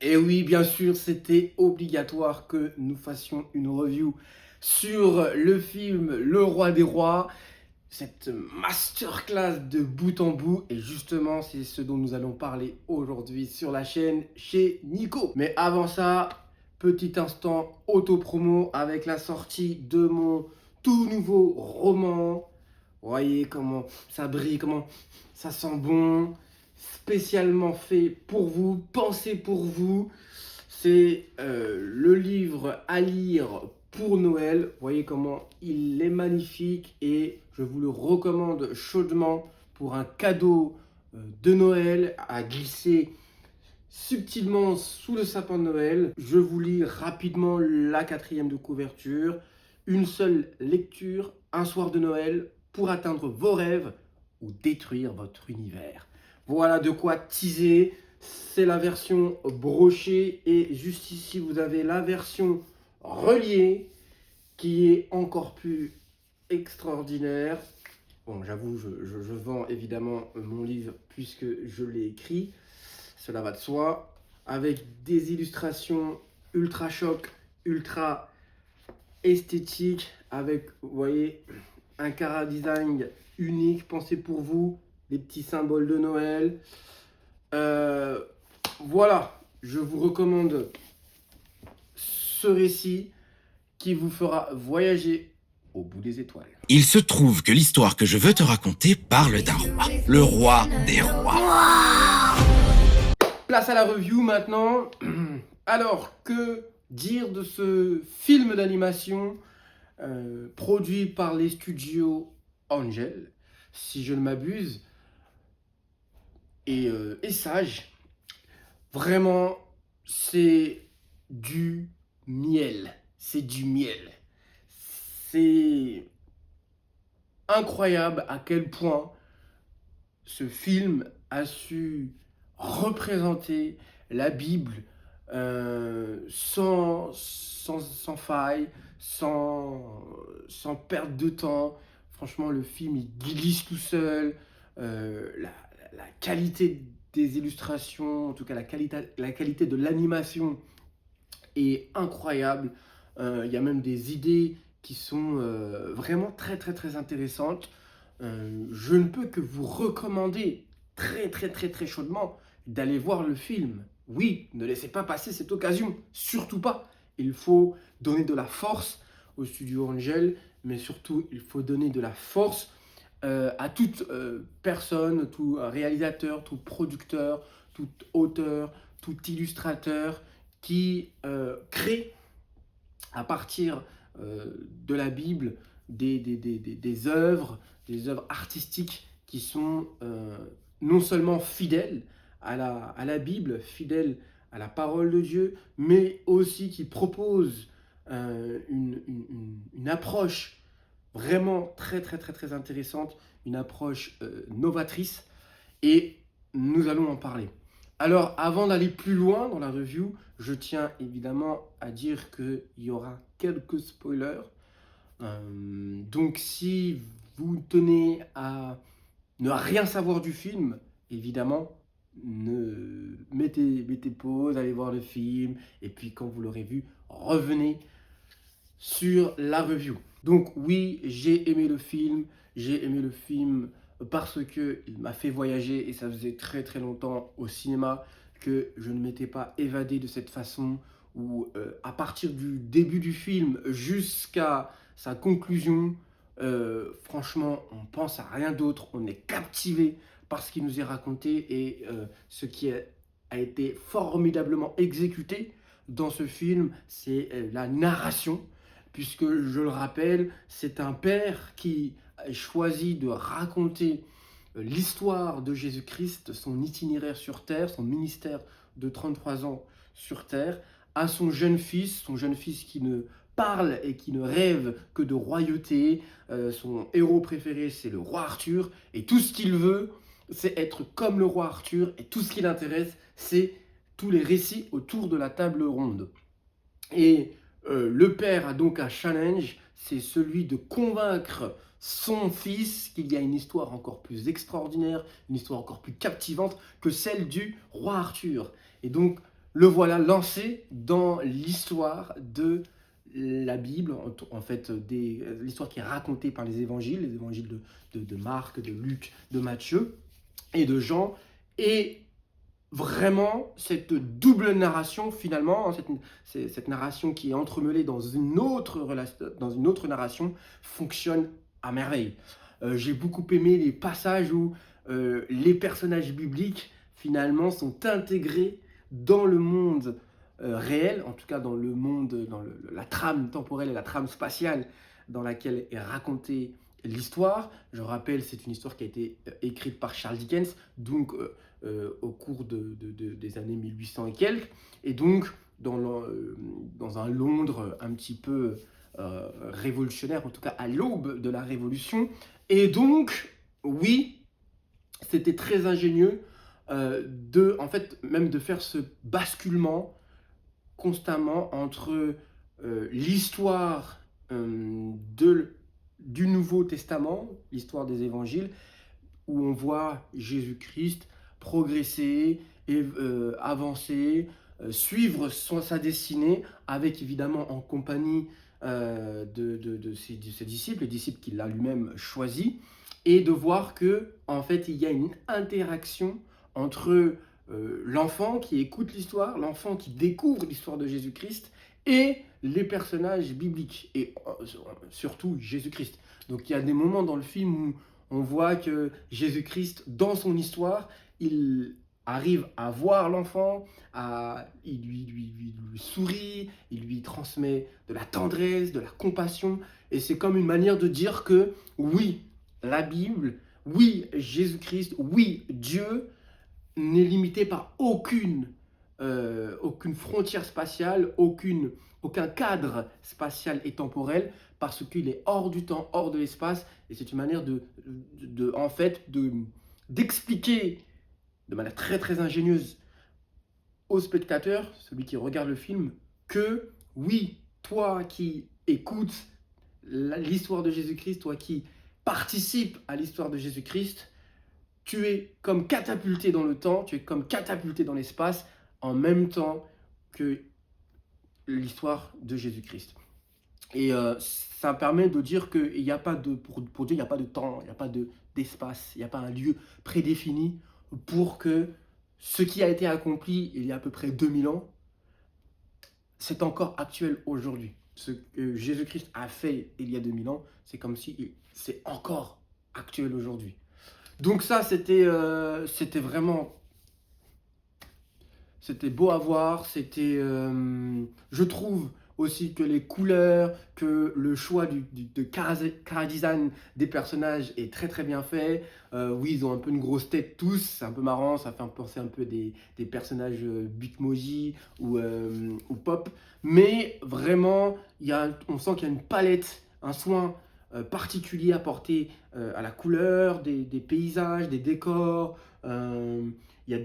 Et oui, bien sûr, c'était obligatoire que nous fassions une review sur le film Le Roi des Rois, cette masterclass de bout en bout. Et justement, c'est ce dont nous allons parler aujourd'hui sur la chaîne chez Nico. Mais avant ça, petit instant auto-promo avec la sortie de mon tout nouveau roman. Vous voyez comment ça brille, comment ça sent bon, spécialement fait pour vous, pensé pour vous. C'est le livre à lire pour Noël. Vous voyez comment il est magnifique et je vous le recommande chaudement pour un cadeau de Noël à glisser subtilement sous le sapin de Noël. Je vous lis rapidement la quatrième de couverture. Une seule lecture, un soir de Noël pour atteindre vos rêves ou détruire votre univers. Voilà de quoi teaser. C'est la version brochée et juste ici vous avez la version reliée qui est encore plus extraordinaire. Bon, j'avoue, je vends évidemment mon livre puisque je l'ai écrit. Cela va de soi. Avec des illustrations ultra choc, ultra esthétiques. Avec, vous voyez, un chara design unique, pensé pour vous. Des petits symboles de Noël. Euh, voilà, je vous recommande ce récit qui vous fera voyager au bout des étoiles. Il se trouve que l'histoire que je veux te raconter parle d'un roi, le roi des rois. Place à la review maintenant. Alors, que dire de ce film d'animation produit par les studios Angel, si je ne m'abuse, et Sage. Vraiment, c'est du miel. C'est du miel. C'est incroyable à quel point ce film a su représenter la Bible sans faille, sans perte de temps. Franchement, le film, il glisse tout seul. La qualité des illustrations, en tout cas la qualité de l'animation est incroyable. Il y a même des idées qui sont vraiment très très très intéressantes. Je ne peux que vous recommander très très très très chaudement d'aller voir le film. Oui, ne laissez pas passer cette occasion, surtout pas. Il faut donner de la force au studio Angel, mais surtout il faut donner de la force à toute personne, tout réalisateur, tout producteur, tout auteur, tout illustrateur qui crée à partir de la Bible des œuvres artistiques qui sont non seulement fidèles à la Bible, fidèles à la parole de Dieu, mais aussi qui proposent une approche vraiment très très très très intéressante, une approche novatrice, et nous allons en parler. Alors, avant d'aller plus loin dans la review, je tiens évidemment à dire qu'il y aura quelques spoilers. Donc, si vous tenez à ne rien savoir du film, évidemment, mettez pause, allez voir le film, et puis quand vous l'aurez vu, revenez sur la review. Donc oui, j'ai aimé le film. J'ai aimé le film parce qu'il m'a fait voyager et ça faisait très très longtemps au cinéma que je ne m'étais pas évadé de cette façon où à partir du début du film jusqu'à sa conclusion, franchement, on pense à rien d'autre. On est captivé par ce qui nous est raconté et ce qui a été formidablement exécuté dans ce film, c'est la narration puisque, je le rappelle, c'est un père qui a choisi de raconter l'histoire de Jésus-Christ, son itinéraire sur Terre, son ministère de 33 ans sur Terre, à son jeune fils qui ne parle et qui ne rêve que de royauté. Son héros préféré, c'est le roi Arthur, et tout ce qu'il veut, c'est être comme le roi Arthur, et tout ce qui l'intéresse, c'est tous les récits autour de la table ronde. Et le père a donc un challenge, c'est celui de convaincre son fils qu'il y a une histoire encore plus extraordinaire, une histoire encore plus captivante que celle du roi Arthur. Et donc, le voilà lancé dans l'histoire de la Bible, en fait, l'histoire qui est racontée par les évangiles de Marc, de Luc, de Matthieu et de Jean. Et vraiment, cette double narration, finalement, hein, cette narration qui est entremêlée dans dans une autre narration, fonctionne à merveille. J'ai beaucoup aimé les passages où les personnages bibliques, finalement, sont intégrés dans le monde réel, en tout cas dans le monde, la trame temporelle et la trame spatiale dans laquelle est racontée l'histoire. Je rappelle, c'est une histoire qui a été écrite par Charles Dickens, donc au cours des années 1800 et quelques, et donc dans un Londres un petit peu révolutionnaire, en tout cas à l'aube de la Révolution. Et donc, oui, c'était très ingénieux en fait, même de faire ce basculement constamment entre l'histoire du Nouveau Testament, l'histoire des évangiles, où on voit Jésus-Christ progresser, et, avancer, suivre sa destinée, avec évidemment en compagnie de ses disciples, les disciples qu'il a lui-même choisis, et de voir que en fait il y a une interaction entre l'enfant qui écoute l'histoire, l'enfant qui découvre l'histoire de Jésus-Christ, et les personnages bibliques, et surtout Jésus-Christ. Donc il y a des moments dans le film où on voit que Jésus-Christ, dans son histoire, il arrive à voir l'enfant, il lui sourit, il lui transmet de la tendresse, de la compassion, et c'est comme une manière de dire que oui, la Bible, oui, Jésus-Christ, oui, Dieu n'est limité par aucune frontière spatiale, aucun cadre spatial et temporel, parce qu'il est hors du temps, hors de l'espace, et c'est une manière en fait, d'expliquer de manière très très ingénieuse au spectateur, celui qui regarde le film, que oui, toi qui écoutes l'histoire de Jésus-Christ, toi qui participes à l'histoire de Jésus-Christ, tu es comme catapulté dans le temps, tu es comme catapulté dans l'espace, en même temps que l'histoire de Jésus-Christ. Et ça permet de dire qu'il n'y a pas de, pour Dieu, il n'y a pas de temps, il n'y a pas d'espace, il n'y a pas un lieu prédéfini pour que ce qui a été accompli il y a à peu près 2000 ans, c'est encore actuel aujourd'hui. Ce que Jésus-Christ a fait il y a 2000 ans, c'est comme si c'est encore actuel aujourd'hui. Donc ça, c'était vraiment, c'était beau à voir. Je trouve aussi que les couleurs, que le choix de chara-design des personnages est très très bien fait. Oui, ils ont un peu une grosse tête tous, c'est un peu marrant, ça fait penser un peu des personnages Bitmoji ou Pop. Mais vraiment, on sent qu'il y a une palette, un soin particulier apporté à la couleur, des paysages, des décors. Il y a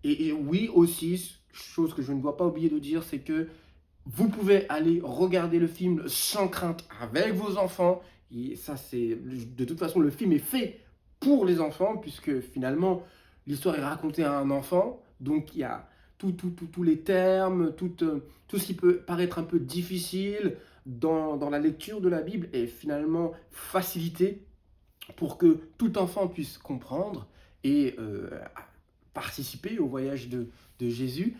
et oui aussi, chose que je ne dois pas oublier de dire, c'est que vous pouvez aller regarder le film sans crainte avec vos enfants. Et ça, de toute façon, le film est fait pour les enfants, puisque finalement, l'histoire est racontée à un enfant. Donc, il y a tous les termes, tout ce qui peut paraître un peu difficile dans la lecture de la Bible est finalement facilité pour que tout enfant puisse comprendre et participer au voyage de Jésus.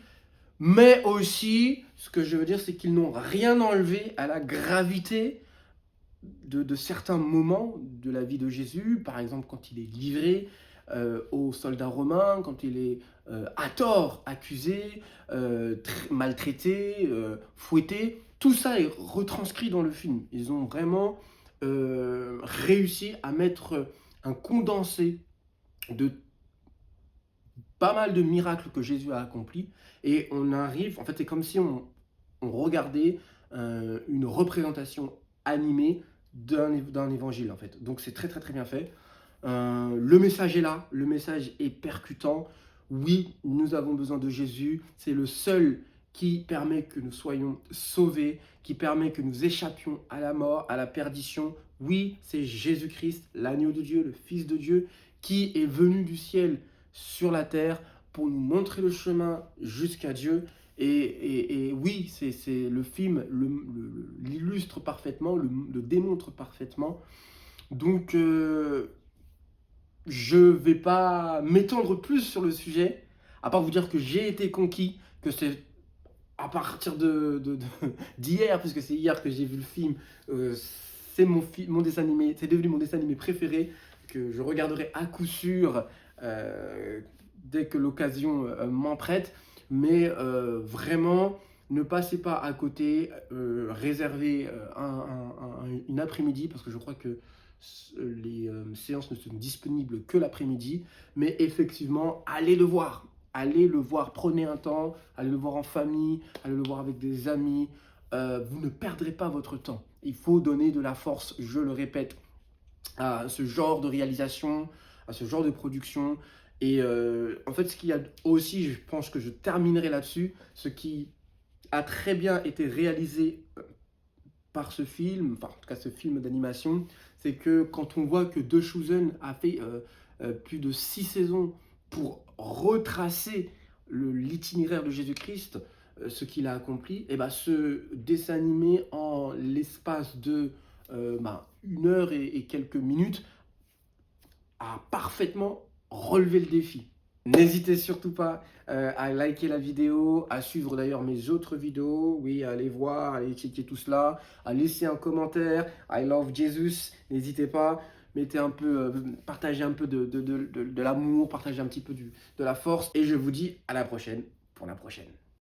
Mais aussi, ce que je veux dire, c'est qu'ils n'ont rien enlevé à la gravité de certains moments de la vie de Jésus. Par exemple, quand il est livré aux soldats romains, quand il est à tort accusé, maltraité, fouetté. Tout ça est retranscrit dans le film. Ils ont vraiment réussi à mettre un condensé de pas mal de miracles que Jésus a accomplis, et on arrive, en fait c'est comme si on regardait une représentation animée d'un évangile en fait. Donc c'est très très très bien fait. Le message est là, le message est percutant. Oui, nous avons besoin de Jésus, c'est le seul qui permet que nous soyons sauvés, qui permet que nous échappions à la mort, à la perdition. Oui, c'est Jésus-Christ, l'agneau de Dieu, le Fils de Dieu, qui est venu du ciel sur la terre pour nous montrer le chemin jusqu'à Dieu. Et oui, le film l'illustre parfaitement, le démontre parfaitement. Donc, je vais pas m'étendre plus sur le sujet, à part vous dire que j'ai été conquis, que c'est à partir d'hier, puisque c'est hier que j'ai vu le film, c'est mon dessin animé, c'est devenu mon dessin animé préféré, que je regarderai à coup sûr dès que l'occasion m'en prête. Mais vraiment, ne passez pas à côté, réservez une après-midi, parce que je crois que les séances ne sont disponibles que l'après-midi. Mais effectivement, allez le voir. Allez le voir, prenez un temps, allez le voir en famille, allez le voir avec des amis. Vous ne perdrez pas votre temps. Il faut donner de la force, je le répète, à ce genre de réalisation, à ce genre de production. Et en fait, ce qu'il y a aussi, je pense que je terminerai là-dessus, ce qui a très bien été réalisé par ce film, enfin en tout cas ce film d'animation, c'est que quand on voit que De Schuzen a fait plus de 6 saisons pour retracer l'itinéraire de Jésus-Christ, ce qu'il a accompli, et ben ce dessin animé en l'espace de 1 heure et quelques minutes a parfaitement relevé le défi. N'hésitez surtout pas à liker la vidéo, à suivre d'ailleurs mes autres vidéos, oui, à aller voir, à aller checker tout cela, à laisser un commentaire, I love Jesus, n'hésitez pas, mettez un peu, partagez un peu de l'amour, partagez un petit peu de la force, et je vous dis à la prochaine pour la prochaine.